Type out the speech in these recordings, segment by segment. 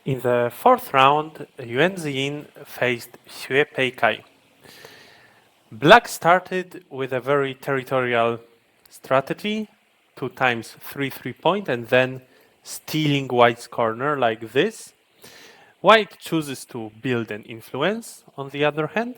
In the fourth round, Yuan Ziyin faced Xue Peikai. Black started with a very territorial strategy, 2 times 3 3-point, and then stealing White's corner like this. White chooses to build an influence, on the other hand,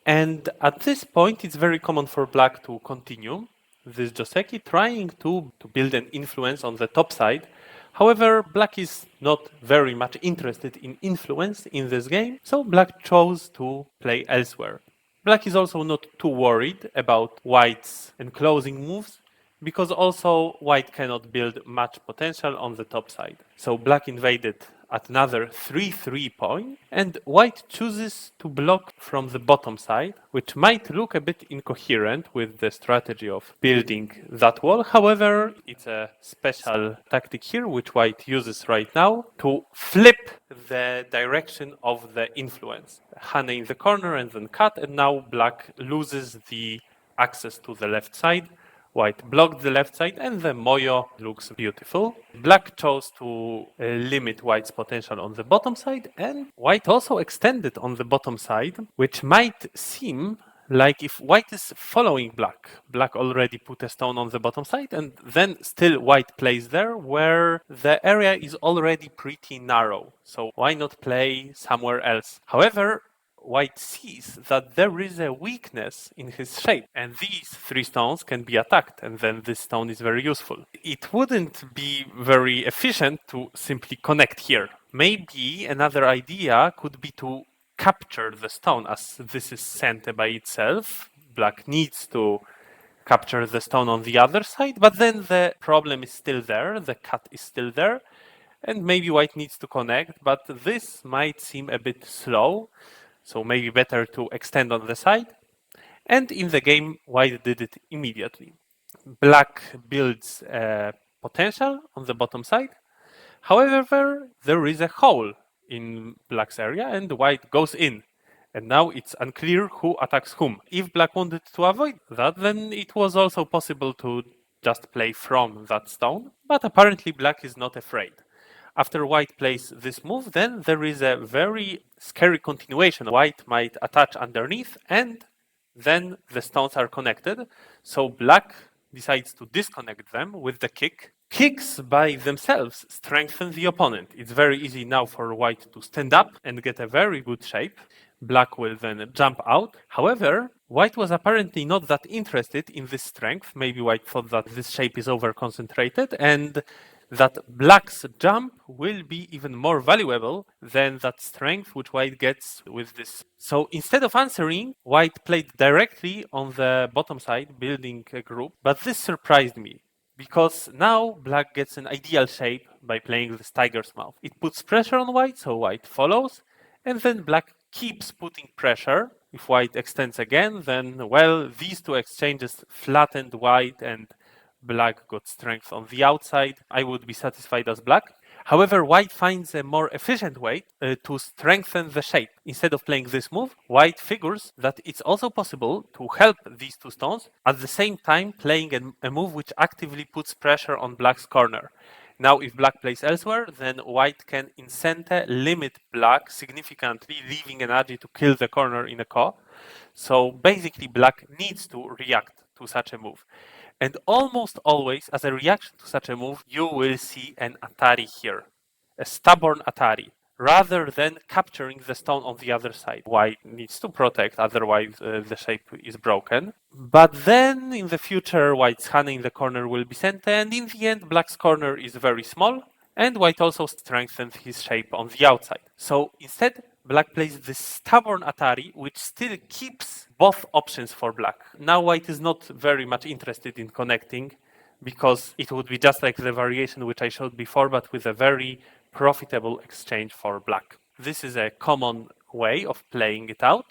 and at this point it's very common for Black to continue this Joseki, trying to build an influence on the top side. However, Black is not very much interested in influence in this game, so Black chose to play elsewhere. Black is also not too worried about White's enclosing moves, because also White cannot build much potential on the top side. So Black invaded at another 3 3-point, and White chooses to block from the bottom side, which might look a bit incoherent with the strategy of building that wall. However, it's a special tactic here, which White uses right now to flip the direction of the influence. Hane in the corner and then cut, and now Black loses the access to the left side. White blocked the left side, and the Moyo looks beautiful. Black chose to limit White's potential on the bottom side, and White also extended on the bottom side, which might seem like if White is following Black, Black already put a stone on the bottom side, and then still White plays there, where the area is already pretty narrow. So why not play somewhere else? However, White sees that there is a weakness in his shape, and these 3 stones can be attacked, and then this stone is very useful. It wouldn't be very efficient to simply connect here. Maybe another idea could be to capture the stone, as this is sent by itself. Black needs to capture the stone on the other side, but then the problem is still there, the cut is still there, and maybe White needs to connect, but this might seem a bit slow. So maybe better to extend on the side. And in the game, White did it immediately. Black builds potential on the bottom side. However, there is a hole in Black's area, and White goes in. And now it's unclear who attacks whom. If Black wanted to avoid that, then it was also possible to just play from that stone. But apparently Black is not afraid. After White plays this move, then there is a very scary continuation. White might attach underneath, and then the stones are connected. So Black decides to disconnect them with the kick. Kicks by themselves strengthen the opponent. It's very easy now for White to stand up and get a very good shape. Black will then jump out. However, White was apparently not that interested in this strength. Maybe White thought that this shape is over-concentrated, and that Black's jump will be even more valuable than that strength which White gets with this. So instead of answering, White played directly on the bottom side, building a group. But this surprised me, because now Black gets an ideal shape by playing this tiger's mouth. It puts pressure on White, so White follows, and then Black keeps putting pressure. If White extends again, then, well, these 2 exchanges flattened White, and Black got strength on the outside. I would be satisfied as Black. However, White finds a more efficient way to strengthen the shape. Instead of playing this move, White figures that it's also possible to help these 2 stones, at the same time playing a move which actively puts pressure on Black's corner. Now, if Black plays elsewhere, then White can in center limit Black significantly, leaving an agi to kill the corner in a ko. So basically, Black needs to react to such a move. And almost always, as a reaction to such a move, you will see an Atari here, a stubborn Atari, rather than capturing the stone on the other side. White needs to protect, otherwise the shape is broken. But then in the future, White's Hane in the corner will be sent, and in the end, Black's corner is very small, and White also strengthens his shape on the outside. So instead, Black plays this stubborn Atari, which still keeps both options for Black. Now White is not very much interested in connecting, because it would be just like the variation which I showed before, but with a very profitable exchange for Black. This is a common way of playing it out.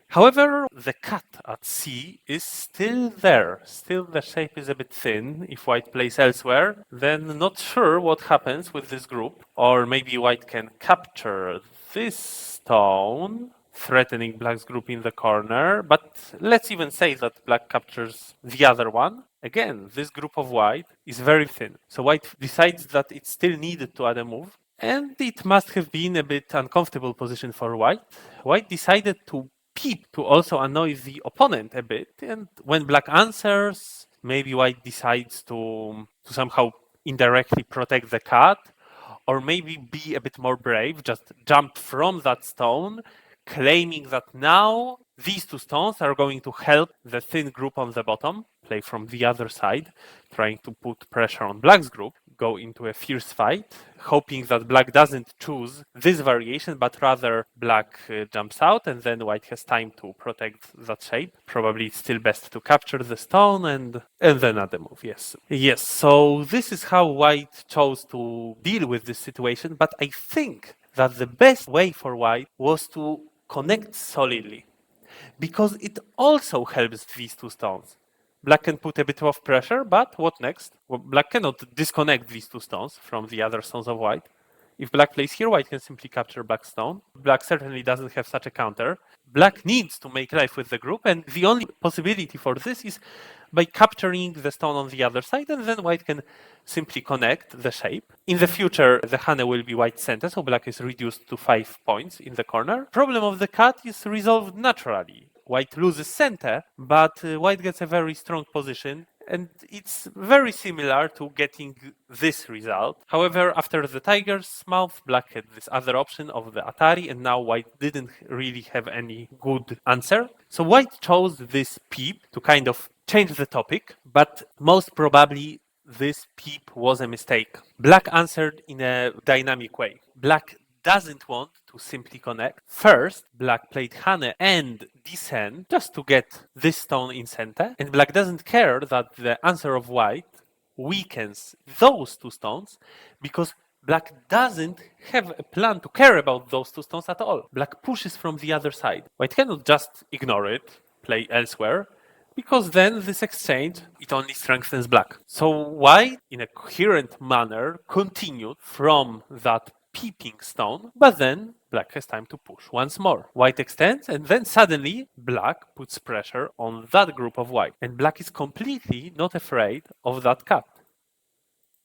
However, the cut at C is still there. Still the shape is a bit thin. If White plays elsewhere, then not sure what happens with this group. Or maybe White can capture this stone, threatening Black's group in the corner. But let's even say that Black captures the other one. Again, this group of White is very thin. So White decides that it's still needed to add a move. And it must have been a bit uncomfortable position for White. White decided to peep to also annoy the opponent a bit, and when Black answers, maybe White decides to somehow indirectly protect the cat, or maybe be a bit more brave, just jump from that stone, claiming that now these two stones are going to help the thin group on the bottom play from the other side, trying to put pressure on Black's group, go into a fierce fight, hoping that Black doesn't choose this variation, but rather Black jumps out and then White has time to protect that shape. Probably it's still best to capture the stone and then add the move, yes. Yes, so this is how White chose to deal with this situation, but I think that the best way for White was to connect solidly, because it also helps these two stones. Black can put a bit of pressure, but what next? Well, Black cannot disconnect these two stones from the other stones of White. If Black plays here, White can simply capture Black's stone. Black certainly doesn't have such a counter. Black needs to make life with the group, and the only possibility for this is by capturing the stone on the other side, and then White can simply connect the shape. In the future, the Hane will be White's center, so Black is reduced to 5 points in the corner. Problem of the cat is resolved naturally. White loses center, but White gets a very strong position, and it's very similar to getting this result. However, after the tiger's mouth, Black had this other option of the Atari, and now White didn't really have any good answer. So White chose this peep to kind of change the topic, but most probably this peep was a mistake. Black answered in a dynamic way. Black doesn't want to simply connect. First, Black played Hane and descend just to get this stone in center, and Black doesn't care that the answer of White weakens those two stones, because Black doesn't have a plan to care about those two stones at all. Black pushes from the other side. White cannot just ignore it, play elsewhere, because then this exchange, it only strengthens Black. So White, in a coherent manner, continued from that peeping stone, but then Black has time to push once more. White extends, and then suddenly Black puts pressure on that group of White, and Black is completely not afraid of that cut.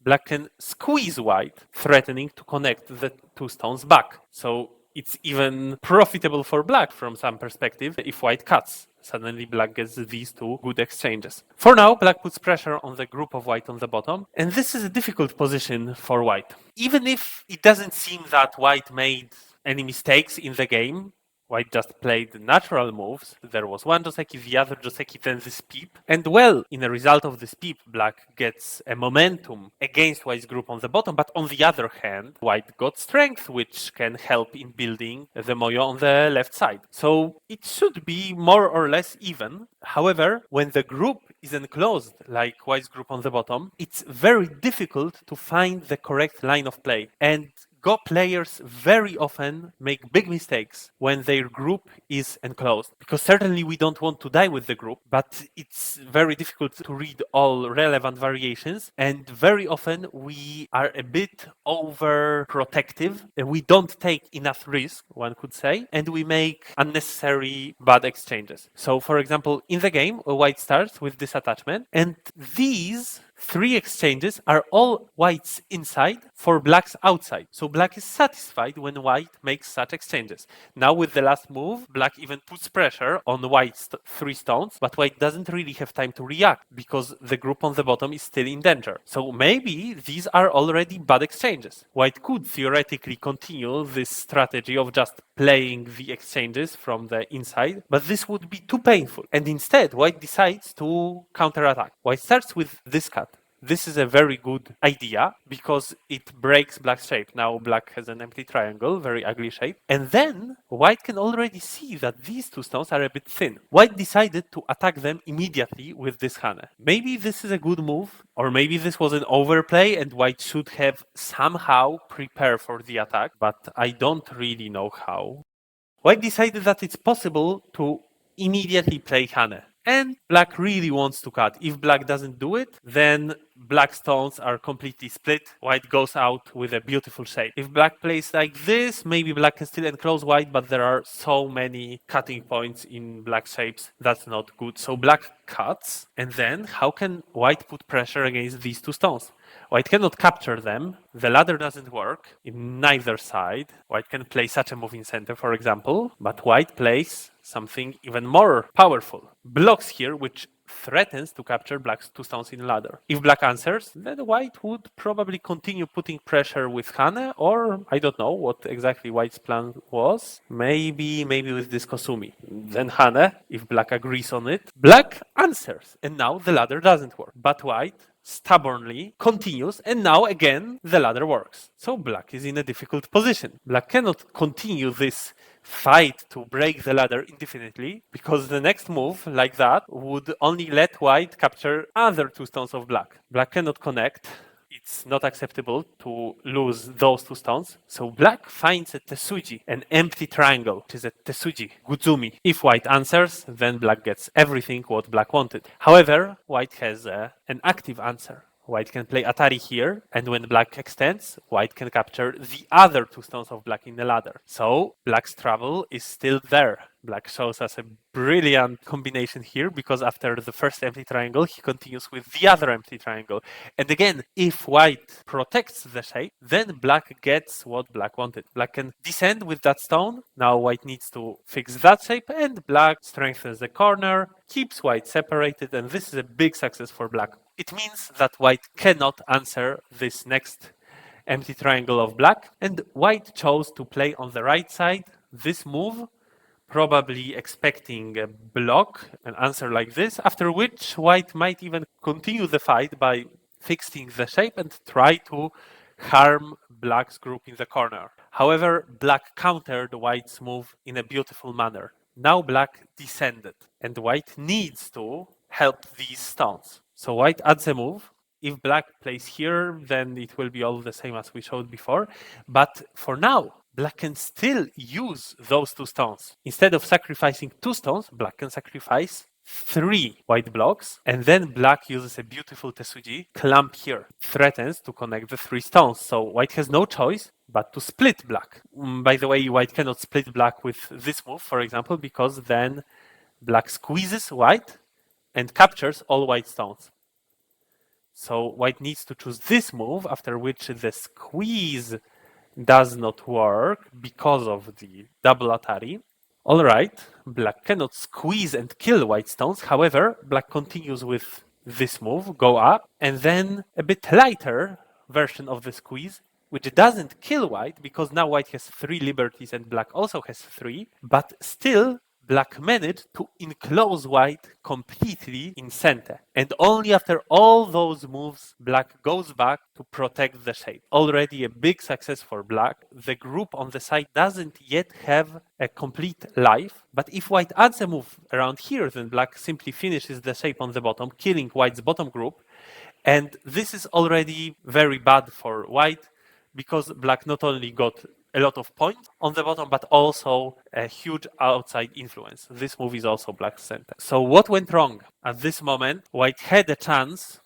Black can squeeze White, threatening to connect the two stones back. So it's even profitable for Black from some perspective if White cuts. Suddenly Black gets these two good exchanges. For now, Black puts pressure on the group of White on the bottom, and this is a difficult position for White. Even if it doesn't seem that White made any mistakes in the game, White just played natural moves. There was one Joseki, the other Joseki, then this peep. And well, in a result of this peep, Black gets a momentum against White's group on the bottom, but on the other hand, White got strength, which can help in building the Moyo on the left side. So it should be more or less even. However, when the group is enclosed, like White's group on the bottom, it's very difficult to find the correct line of play. And Go players very often make big mistakes when their group is enclosed, because certainly we don't want to die with the group, but it's very difficult to read all relevant variations, and very often we are a bit overprotective, and we don't take enough risk, one could say, and we make unnecessary bad exchanges. So for example, in the game, White starts with this attachment, and these 3 exchanges are all White's inside for Black's outside. So Black is satisfied when White makes such exchanges. Now with the last move, Black even puts pressure on White's 3 stones, but White doesn't really have time to react because the group on the bottom is still in danger. So maybe these are already bad exchanges. White could theoretically continue this strategy of just playing the exchanges from the inside, but this would be too painful. And instead, White decides to counterattack. White starts with this cut. This is a very good idea because it breaks Black's shape. Now Black has an empty triangle, very ugly shape. And then White can already see that these 2 stones are a bit thin. White decided to attack them immediately with this Hane. Maybe this is a good move, or maybe this was an overplay and White should have somehow prepared for the attack, but I don't really know how. White decided that it's possible to immediately play Hane. And Black really wants to cut. If Black doesn't do it, then Black stones are completely split. White goes out with a beautiful shape. If Black plays like this, maybe Black can still enclose White, but there are so many cutting points in Black shapes. That's not good. So Black cuts, and then how can White put pressure against these 2 stones? White cannot capture them. The ladder doesn't work in neither side. White can play such a move in center, for example, but white plays something even more powerful. Blocks here, which threatens to capture black's 2 stones in ladder. If black answers, then white would probably continue putting pressure with Hane, or I don't know what exactly white's plan was. Maybe with this Kosumi. Then Hane, if black agrees on it. Black answers, and now the ladder doesn't work. But white stubbornly continues, and now again the ladder works. So black is in a difficult position. Black cannot continue this fight to break the ladder indefinitely, because the next move, like that, would only let white capture other 2 stones of black. Black cannot connect. It's not acceptable to lose those 2 stones. So black finds a Tesuji, an empty triangle, which is a Tesuji, Guzumi. If white answers, then black gets everything what black wanted. However, white has an active answer. White can play Atari here, and when black extends, white can capture the other 2 stones of black in the ladder. So black's trouble is still there. Black shows us a brilliant combination here, because after the first empty triangle, he continues with the other empty triangle. And again, if white protects the shape, then black gets what black wanted. Black can descend with that stone. Now white needs to fix that shape, and black strengthens the corner, keeps white separated, and this is a big success for black. It means that white cannot answer this next empty triangle of black, and white chose to play on the right side this move, probably expecting a block, an answer like this, after which white might even continue the fight by fixing the shape and try to harm black's group in the corner. However, black countered white's move in a beautiful manner. Now black descended, and white needs to help these stones. So white adds a move. If black plays here, then it will be all the same as we showed before. But for now, black can still use those 2 stones. Instead of sacrificing 2 stones, black can sacrifice 3 white blocks, and then black uses a beautiful Tesuji clamp here. Threatens to connect the 3 stones, so white has no choice but to split black. By the way, white cannot split black with this move, for example, because then black squeezes white and captures all white stones. So white needs to choose this move, after which the squeeze does not work because of the double Atari. Alright, black cannot squeeze and kill white stones. However, black continues with this move, go up, and then a bit lighter version of the squeeze, which doesn't kill white, because now white has 3 liberties and black also has 3, but still black managed to enclose white completely in center. And only after all those moves, black goes back to protect the shape. Already a big success for black. The group on the side doesn't yet have a complete life, but if white adds a move around here, then black simply finishes the shape on the bottom, killing white's bottom group. And this is already very bad for white, because black not only got a lot of points on the bottom, but also a huge outside influence. This move is also black's center. So what went wrong? At this moment, white had a chance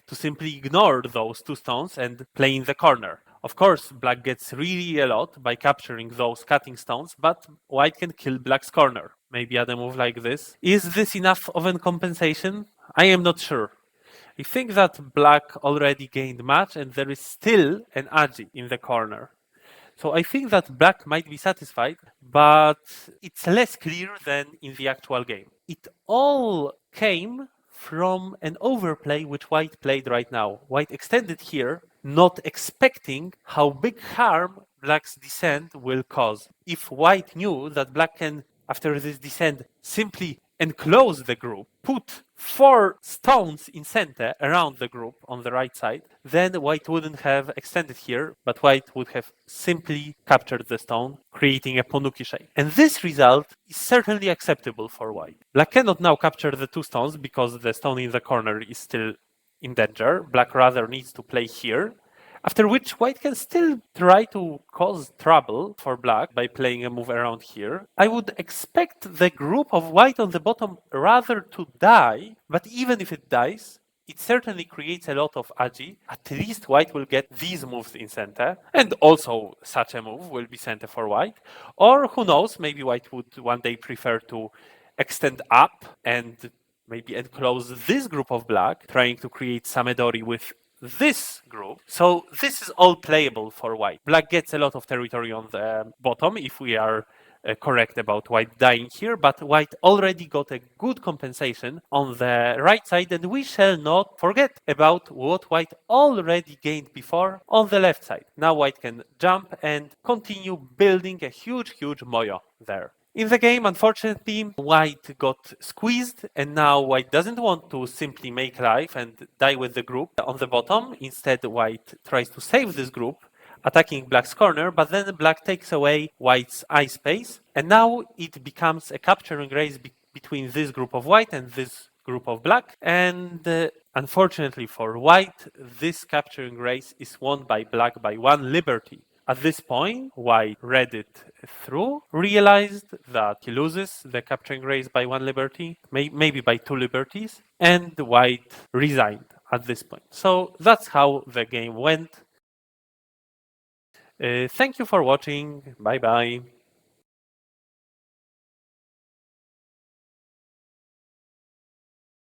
to simply ignore those 2 stones and play in the corner. Of course, black gets really a lot by capturing those cutting stones, but white can kill black's corner. Maybe add a move like this. Is this enough of a compensation? I am not sure. I think that black already gained much, and there is still an Aji in the corner. So I think that black might be satisfied, but it's less clear than in the actual game. It all came from an overplay which white played right now. White extended here, not expecting how big harm black's descent will cause. If white knew that black can, after this descent, simply enclose the group, put 4 stones in center around the group on the right side, then white wouldn't have extended here, but white would have simply captured the stone, creating a Ponuki shape. And this result is certainly acceptable for white. Black cannot now capture the 2 stones because the stone in the corner is still in danger. Black rather needs to play here. After which white can still try to cause trouble for black by playing a move around here. I would expect the group of white on the bottom rather to die, but even if it dies, it certainly creates a lot of Aji. At least white will get these moves in center, and also such a move will be center for white. Or who knows, maybe white would one day prefer to extend up and maybe enclose this group of black, trying to create Samedori with this group. So this is all playable for white. Black gets a lot of territory on the bottom if we are correct about white dying here, but white already got a good compensation on the right side, and we shall not forget about what white already gained before on the left side. Now white can jump and continue building a huge moyo there. In the game, unfortunately, white got squeezed, and now white doesn't want to simply make life and die with the group on the bottom. Instead, white tries to save this group, attacking black's corner, but then black takes away white's eye space, and now it becomes a capturing race between this group of white and this group of black, and unfortunately for white, this capturing race is won by black by 1 liberty. At this point, white read it through, realized that he loses the capturing race by 1 liberty, maybe by 2 liberties, and white resigned at this point. So that's how the game went. Thank you for watching. Bye bye.